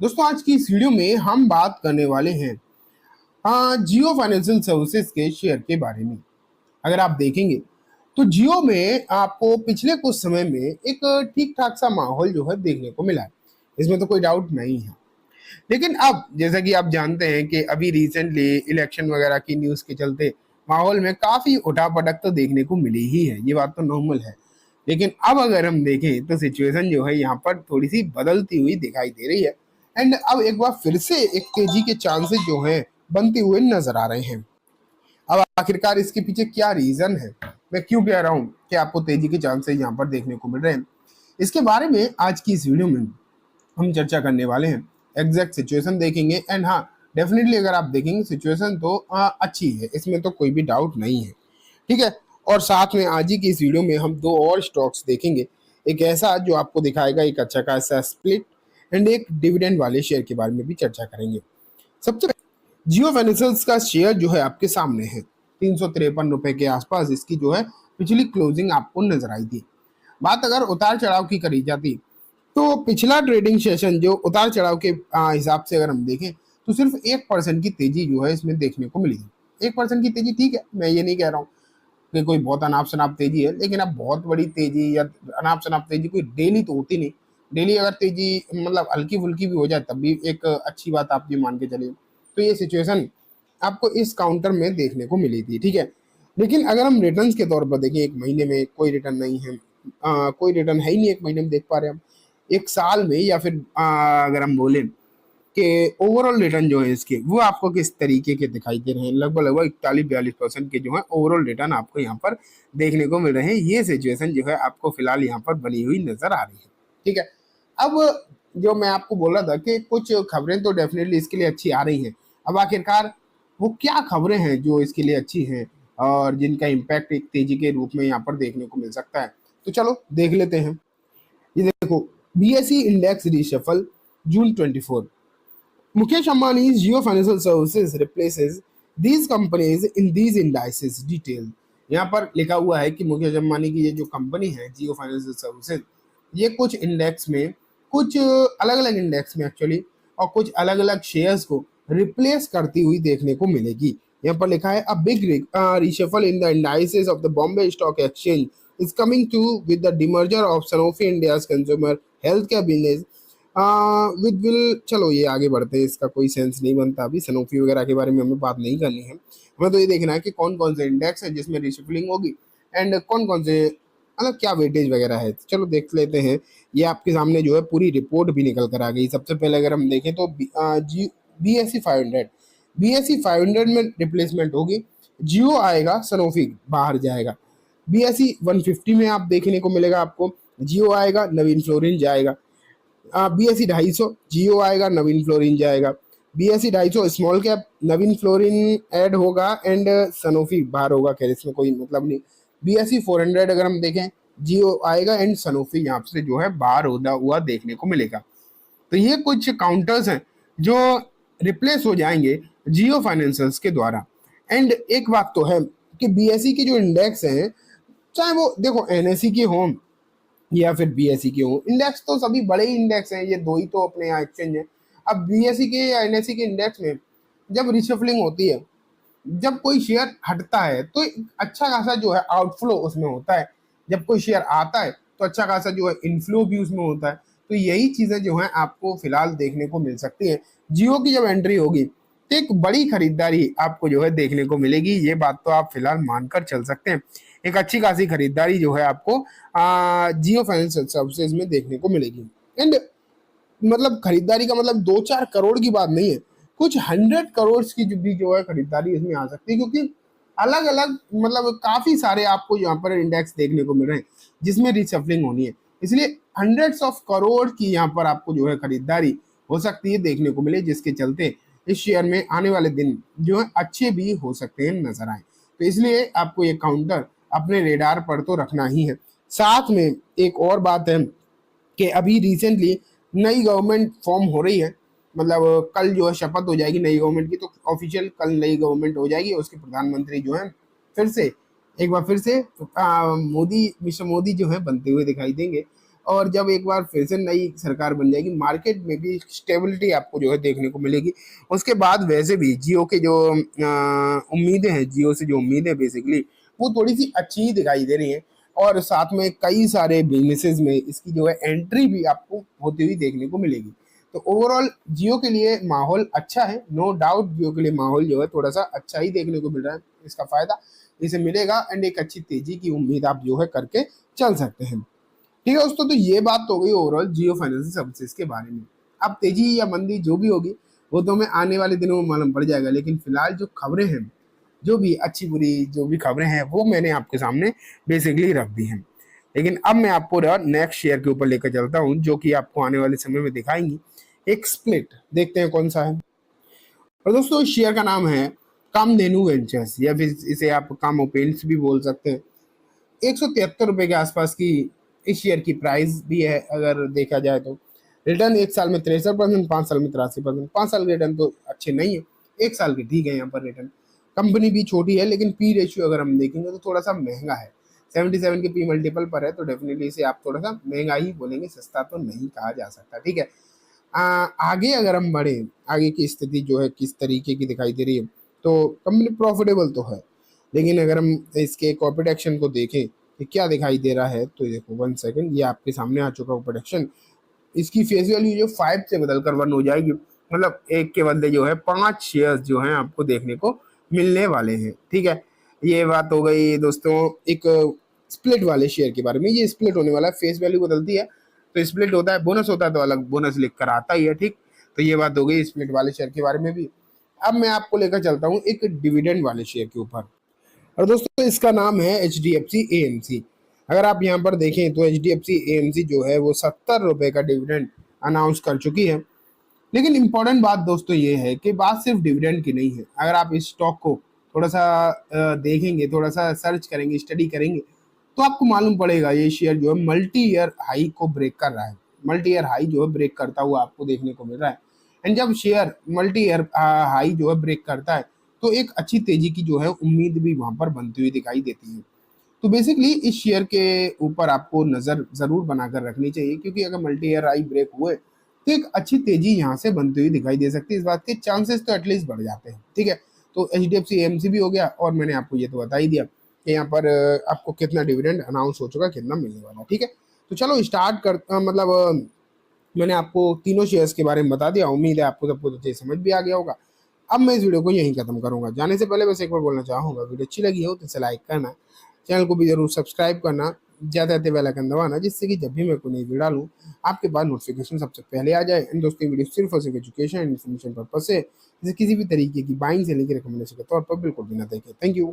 दोस्तों, आज की इस वीडियो में हम बात करने वाले हैं जियो फाइनेंशियल सर्विसेज के शेयर के बारे में। अगर आप देखेंगे तो जियो में आपको पिछले कुछ समय में एक ठीक ठाक सा माहौल जो है देखने को मिला है। इसमें तो कोई डाउट नहीं है। लेकिन अब जैसा कि आप जानते हैं कि अभी रिसेंटली इलेक्शन वगैरह की न्यूज़ के चलते माहौल में काफ़ी उठापटक तो देखने को मिली ही है। ये बात तो नॉर्मल है। लेकिन अब अगर हम देखें तो सिचुएशन जो है यहाँ पर थोड़ी सी बदलती हुई दिखाई दे रही है। एंड अब एक बार फिर से एक तेजी के चांसेस जो हैं बनते हुए नजर आ रहे हैं। अब आखिरकार इसके पीछे क्या रीजन है, मैं क्यों कह रहा हूँ कि आपको तेजी के चांसेस यहाँ पर देखने को मिल रहे हैं, इसके बारे में आज की इस वीडियो में हम चर्चा करने वाले हैं। एग्जैक्ट सिचुएशन देखेंगे एंड हाँ, डेफिनेटली अगर आप देखेंगे सिचुएशन तो अच्छी है, इसमें तो कोई भी डाउट नहीं है। ठीक है। और साथ में आज ही की इस वीडियो में हम दो और स्टॉक्स देखेंगे। एक ऐसा जो आपको दिखाएगा एक अच्छा खासा स्प्लिट, एंड एक डिविडेंड वाले शेयर के बारे में भी चर्चा करेंगे। सबसे पहले जियो फाइनेंशियल्स का शेयर जो है आपके सामने है। 353 रुपए के आसपास इसकी जो है पिछली क्लोजिंग आपको नजर आई थी। बात अगर उतार चढ़ाव की करी जाती तो पिछला ट्रेडिंग सेशन जो उतार चढ़ाव के हिसाब से अगर हम देखें तो सिर्फ 1% की तेजी जो है इसमें देखने को मिली है। 1% की तेजी ठीक है, मैं ये नहीं कह रहा हूँ कि कोई बहुत अनाप शनाप तेजी है, लेकिन अब बहुत बड़ी तेजी या अनाप शनाप तेजी कोई डेली तो होती नहीं। डेली अगर तेजी मतलब हल्की फुल्की भी हो जाए तब भी एक अच्छी बात आप ये मान के चलिए। तो ये सिचुएशन आपको इस काउंटर में देखने को मिली थी। ठीक है। लेकिन अगर हम रिटर्न्स के तौर पर देखें, एक महीने में कोई रिटर्न नहीं है। कोई रिटर्न है ही नहीं एक महीने में देख पा रहे हैं हम। एक साल में या फिर अगर हम बोले कि ओवरऑल रिटर्न जो है इसके वो आपको किस तरीके के दिखाई दे रहे हैं, लगभग लगभग 41-42% के जो है ओवरऑल रिटर्न आपको यहाँ पर देखने को मिल रहे हैं। ये सिचुएशन जो है आपको फिलहाल यहाँ पर बनी हुई नजर आ रही है। ठीक है। अब जो मैं आपको बोल रहा था कि कुछ खबरें तो डेफिनेटली इसके लिए अच्छी आ रही हैं। अब आखिरकार वो क्या खबरें हैं जो इसके लिए अच्छी हैं और जिनका इम्पैक्ट एक तेजी के रूप में यहाँ पर देखने को मिल सकता है, तो चलो देख लेते हैं। ये देखो, BSE index reshuffle June 24। Mukesh Ambani's Jio Financial Services replaces these companies in these indices detail। यहाँ पर लिखा हुआ है कि मुकेश अंबानी की ये जो कंपनी है जियो फाइनेंशियल सर्विसेज, ये कुछ इंडेक्स में, कुछ अलग अलग इंडेक्स में एक्चुअली, और कुछ अलग अलग शेयर्स को रिप्लेस करती हुई देखने को मिलेगी। यहाँ पर लिखा है a big reshuffle in the indices of the Bombay Stock Exchange is coming to with the demerger of Sanofi India's consumer healthcare business with will. चलो ये आगे बढ़ते हैं, इसका कोई सेंस नहीं बनता। अभी सनोफी वगैरह के बारे में हमें बात नहीं करनी है। हमें तो ये देखना है कि कौन कौन से इंडेक्स है जिसमें रिशफलिंग होगी एंड कौन कौन से मतलब क्या वेटेज वगैरह है। चलो देख लेते हैं। ये आपके सामने जो है पूरी रिपोर्ट भी निकल कर आ गई। सबसे पहले अगर हम देखें तो बी एस सी 500 में रिप्लेसमेंट होगी। जियो आएगा, सनोफी बाहर जाएगा। BSE 150 में आप देखने को मिलेगा आपको, जियो आएगा, नवीन फ्लोरिन जाएगा। BSE 250 जियो आएगा, नवीन फ्लोरिन जाएगा। BSE 250 स्मॉल कैप, नवीन फ्लोरिन ऐड होगा एंड सनोफी बाहर होगा। खैर इसमें कोई मतलब नहीं। BSE 400 अगर हम देखें, जियो आएगा एंड सनोफी यहाँ से जो है बाहर होता हुआ देखने को मिलेगा। तो ये कुछ काउंटर्स हैं जो रिप्लेस हो जाएंगे जियो फाइनेंशियल्स के द्वारा। एंड एक बात तो है कि BSE के जो इंडेक्स हैं, चाहे वो देखो NSE के हों या फिर BSE के हो, इंडेक्स तो सभी बड़े ही इंडेक्स हैं। ये दो ही तो अपने यहाँ एक्सचेंज है। अब BSE के या NSE के इंडेक्स में जब रिशफलिंग होती है, जब कोई शेयर हटता है तो एक अच्छा खासा जो है आउटफ्लो उसमें होता है। जब कोई शेयर आता है तो अच्छा खासा जो है इनफ्लो भी उसमें होता है। तो यही चीजें जो है आपको फिलहाल देखने को मिल सकती है। जियो की जब एंट्री होगी तो एक बड़ी खरीदारी आपको जो है देखने को मिलेगी। ये बात तो आप फिलहाल मानकर चल सकते हैं। एक अच्छी खासी खरीदारी जो है आपको जियो फाइनेंशियल सर्विसेज में देखने को मिलेगी। एंड मतलब खरीदारी का मतलब 2-4 करोड़ की बात नहीं है, कुछ 100 करोड़ की जो है खरीदारी इसमें आ सकती है। क्योंकि अलग अलग मतलब काफी सारे आपको यहाँ पर इंडेक्स देखने को मिल रहे हैं जिसमें रिशफलिंग होनी है। इसलिए हंड्रेड्स ऑफ करोड़ की यहाँ पर आपको जो है खरीदारी हो सकती है देखने को मिले, जिसके चलते इस शेयर में आने वाले दिन जो है अच्छे भी हो सकते हैं नजर आए। तो इसलिए आपको ये काउंटर अपने रेडार पर तो रखना ही है। साथ में एक और बात है कि अभी रिसेंटली नई गवर्नमेंट फॉर्म हो रही है। मतलब कल जो है शपथ हो जाएगी नई गवर्नमेंट की। तो ऑफिशियल कल नई गवर्नमेंट हो जाएगी। उसके प्रधानमंत्री जो है फिर से एक बार फिर से मोदी, मिस्टर मोदी जो है बनते हुए दिखाई देंगे। और जब एक बार फिर से नई सरकार बन जाएगी, मार्केट में भी स्टेबिलिटी आपको जो है देखने को मिलेगी। उसके बाद वैसे भी जियो के जो उम्मीदें हैं, जियो से जो उम्मीदें बेसिकली वो थोड़ी सी अच्छी ही दिखाई दे रही हैं। और साथ में कई सारे बिजनेसेस में इसकी जो है एंट्री भी आपको होती हुई देखने को मिलेगी। तो ओवरऑल जियो के लिए माहौल अच्छा है, नो डाउट जियो के लिए माहौल जो है थोड़ा सा अच्छा ही देखने को मिल रहा है। इसका फायदा इसे मिलेगा एंड एक अच्छी तेजी की उम्मीद आप जो है करके चल सकते हैं। ठीक है दोस्तों, तो ये बात तो हो गई ओवरऑल जियो फाइनेंशियल सर्विसेज के बारे में। अब तेजी या मंदी जो भी होगी वो तो हमें आने वाले दिनों में मालूम पड़ जाएगा, लेकिन फिलहाल जो खबरें हैं, जो भी अच्छी बुरी जो भी खबरें हैं वो मैंने आपके सामने बेसिकली रख दी हैं। लेकिन अब मैं आपको नेक्स्ट शेयर के ऊपर लेकर चलता हूँ जो कि आपको आने वाले समय में दिखाएंगी एक स्प्लिट। देखते हैं कौन सा है। और दोस्तों इस शेयर का नाम है कामधेनु वेंचर्स, या फिर इसे आप कामो पेंट्स भी बोल सकते हैं। 173 रुपए के आसपास की इस शेयर की प्राइस भी है अगर देखा जाए तो। रिटर्न एक साल में 63%, 5 साल में 83%। 5 साल के रिटर्न तो अच्छे नहीं है, एक साल के ठीक है यहाँ पर रिटर्न। कंपनी भी छोटी है लेकिन पी रेशियो अगर हम देखेंगे तो थोड़ा सा महंगा है। 77 के पी मल्टीपल पर है, तो डेफिनेटली इसे आप थोड़ा सा महंगा ही बोलेंगे, सस्ता तो नहीं कहा जा सकता। ठीक है, आगे अगर हम बढ़े, आगे की स्थिति जो है किस तरीके की दिखाई दे रही है, तो कंपनी प्रॉफिटेबल तो है, लेकिन अगर हम इसके कॉर्पोरेट एक्शन को देखें कि क्या दिखाई दे रहा है, तो देखो 1 सेकंड, ये आपके सामने आ चुका कॉर्पोरेट एक्शन। इसकी फेस वैल्यू जो 5 से बदलकर 1 हो जाएगी, मतलब एक के बदले जो है 5 शेयर्स जो हैं आपको देखने को मिलने वाले हैं। ठीक है, ये बात हो गई दोस्तों एक स्प्लिट वाले शेयर के बारे में। ये स्प्लिट होने वाला है, फेस वैल्यू बदलती है तो स्प्लिट होता है, बोनस होता है तो अलग बोनस लिख कर आता ही है। ठीक, तो ये बात हो गई स्प्लिट वाले शेयर के बारे में भी। अब मैं आपको लेकर चलता हूँ एक डिविडेंड वाले शेयर के ऊपर, और दोस्तों इसका नाम है HDFC AMC। अगर आप यहाँ पर देखें तो HDFC AMC जो है वो 70 रुपए का डिविडेंड अनाउंस कर चुकी है। लेकिन इंपॉर्टेंट बात दोस्तों ये है कि बात सिर्फ डिविडेंड की नहीं है। अगर आप इस स्टॉक को थोड़ा सा देखेंगे, थोड़ा सा सर्च करेंगे, स्टडी करेंगे, तो आपको मालूम पड़ेगा ये शेयर जो है मल्टी ईयर हाई को ब्रेक कर रहा है। मल्टी ईयर हाई जो है ब्रेक करता हुआ आपको देखने को मिल रहा है। एंड जब शेयर मल्टी ईयर हाई जो है ब्रेक करता है तो एक अच्छी तेजी की जो है उम्मीद भी वहां पर बनती हुई दिखाई देती है। तो बेसिकली इस शेयर के ऊपर आपको नजर जरूर बनाकर रखनी चाहिए, क्योंकि अगर मल्टी ईयर हाई ब्रेक हुए तो एक अच्छी तेजी यहाँ से बनती हुई दिखाई दे सकती है। इस बात के चांसेस तो एटलीस्ट बढ़ जाते हैं। ठीक है, तो HDFC AMC भी हो गया, और मैंने आपको ये तो बता ही दिया कि यहाँ पर आपको कितना डिविडेंड अनाउंस हो चुका, कितना मिलने वाला। ठीक है, तो चलो स्टार्ट कर मैंने आपको तीनों शेयर्स के बारे में बता दिया। उम्मीद है आपको सब कुछ अच्छे समझ भी आ गया होगा। अब मैं इस वीडियो को यहीं खत्म करूंगा। जाने से पहले बस एक बार बोलना चाहूंगा, वीडियो अच्छी लगी हो तो इसे लाइक करना, चैनल को भी जरूर सब्सक्राइब करना, ज़्यादा से बेल आइकन दबाना, जिससे कि जब भी मैं कोई नई वीडियो डालूं आपके पास नोटिफिकेशन सबसे पहले आ जाए। एंड दोस्तों वीडियो सिर्फ और सिर्फ एजुकेशन एंड इन्फॉर्मेशन पर्पज से, जैसे किसी भी तरीके की बाइंग से लेकर रिकमेंडेशन के तौर पर बिल्कुल भी ना देखें। Thank you.